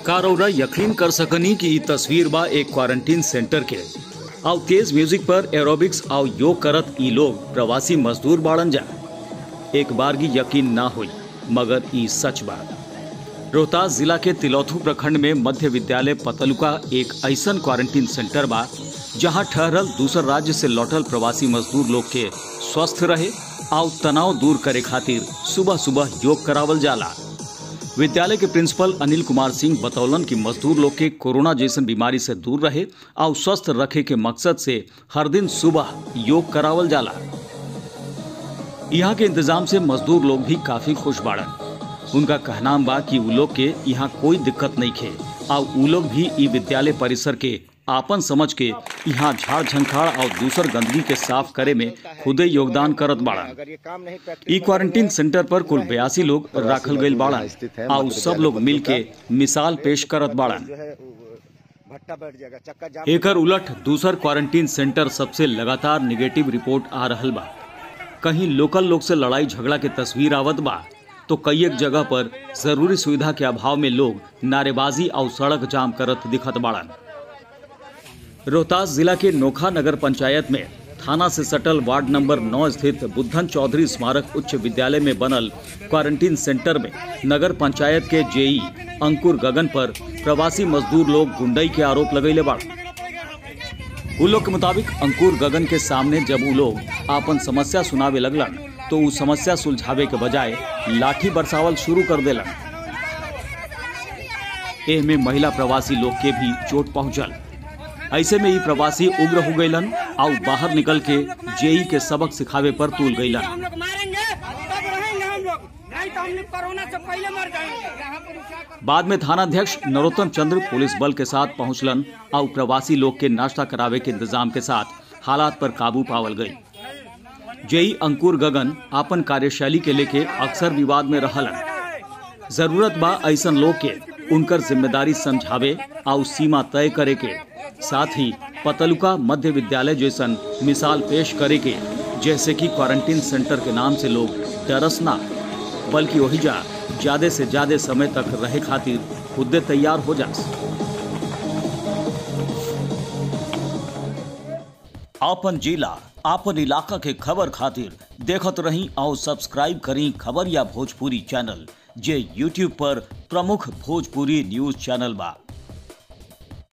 कारोरा यकीन कर सकनी कि ई तस्वीर बा एक क्वारंटीन सेंटर के। आउ तेज म्यूजिक पर एरोबिक्स आउ योग करत ई लोग प्रवासी मजदूर बाड़न जा। एक बार की यकीन ना हुई मगर ई सच बा। रोहतास जिला के तिलौथू प्रखंड में मध्य विद्यालय पतलुका एक ऐसन क्वारंटीन सेंटर बा जहां ठहरल दूसर राज्य से लौटल प्रवासी मजदूर लोग के स्वस्थ रहे आउ तनाव दूर करे खातिर सुबह सुबह योग करावल जाला। विद्यालय के प्रिंसिपल अनिल कुमार सिंह बतौलन कि मजदूर लोग के कोरोना जैसन बीमारी से दूर रहे और स्वस्थ रखे के मकसद से हर दिन सुबह योग करावल जाला। यहाँ के इंतजाम से मजदूर लोग भी काफी खुश बाड़न। उनका कहना बा कि उ लोग के यहाँ कोई दिक्कत नहीं खे और उ लोग भी ई विद्यालय परिसर के आपन समझ के यहाँ झाड़ झंखाड़ और दूसर गंदगी के साफ करे में खुदे योगदान करत बाड़न। ई क्वारंटीन सेंटर पर कुल 82 लोग राखल गईल बाड़न और सब लोग मिल के मिसाल पेश करत बाड़न। एकर उलट दूसर क्वारंटीन सेंटर सबसे लगातार निगेटिव रिपोर्ट आ रहल बा। कहीं लोकल लोग से लड़ाई झगड़ा के तस्वीर आवत बा तो कई एक जगह पर जरूरी सुविधा के अभाव में लोग नारेबाजी और सड़क जाम करत दिखत बाड़न। रोहतास जिला के नोखा नगर पंचायत में थाना से सटल वार्ड नंबर 9 स्थित बुद्धन चौधरी स्मारक उच्च विद्यालय में बनल क्वारंटीन सेंटर में नगर पंचायत के जेई अंकुर गगन पर प्रवासी मजदूर लोग गुंडई के आरोप लगैले बाड़। उन लोग के मुताबिक अंकुर गगन के सामने जब वो लोग आपन समस्या सुनावे लगलन तो वो समस्या सुलझावे के बजाय लाठी बरसावल शुरू कर देलन। एह में महिला प्रवासी लोग के भी चोट पहुंचल। ऐसे में ही प्रवासी उग्र हो गईलन और बाहर निकल के जेई के सबक सिखावे पर तुल गईलन। बाद में थानाध्यक्ष नरोत्तम चंद्र पुलिस बल के साथ पहुंचलन और प्रवासी लोग के नाश्ता करावे के इंतजाम के साथ हालात पर काबू पावल गई। जेई अंकुर गगन आपन कार्यशैली के लेके अक्सर विवाद में रहलन। जरूरत बा ऐसन लोग के उनकर जिम्मेदारी समझावे और सीमा तय करे के, साथ ही पतलुका मध्य विद्यालय जैसन मिसाल पेश करे के, जैसे कि क्वारंटीन सेंटर के नाम से लोग डरस ना बल्कि वही जा ज्यादा से ज्यादा समय तक रहे खातिर खुद तैयार हो जास। आपन जिला आपन इलाका के खबर खातिर देखत रही और सब्सक्राइब करी खबर या भोजपुरी चैनल जे YouTube पर प्रमुख भोजपुरी न्यूज चैनल बा।